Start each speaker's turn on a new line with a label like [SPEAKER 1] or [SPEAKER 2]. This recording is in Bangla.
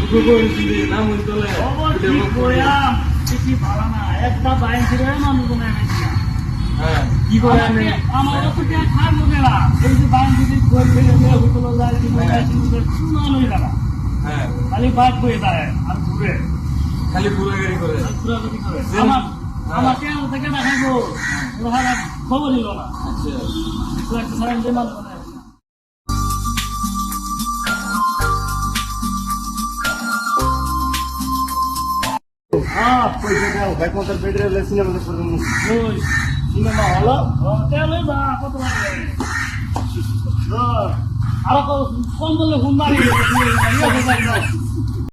[SPEAKER 1] নাম হইতো
[SPEAKER 2] বেশি ভালো না একটা বাইক ছিল মানুষ
[SPEAKER 1] হ্যাঁ কি করে আমি
[SPEAKER 2] আমার তো খার লোকে না এই যে বাইক যদি বই ফেলে দিয়ে হইতো যায় শুনানো যারা
[SPEAKER 1] হ্যাঁ
[SPEAKER 2] খালি বাইক বয়ে যায় আর ঘুরে
[SPEAKER 1] খালি পুরো গাড়ি করে
[SPEAKER 2] ঘুরাঘুরি করে আমাকে থেকে দেখাবো ওরা খবর নিল না
[SPEAKER 1] আচ্ছা
[SPEAKER 2] একটা সারান দিয়ে মানুষ
[SPEAKER 3] পয়সা দাও ভাই কোথার বেডে সিনেমা দেখতে
[SPEAKER 2] সিনেমা হলো তেলে যা কত লাগে আরো কম বললে ঘুম মারি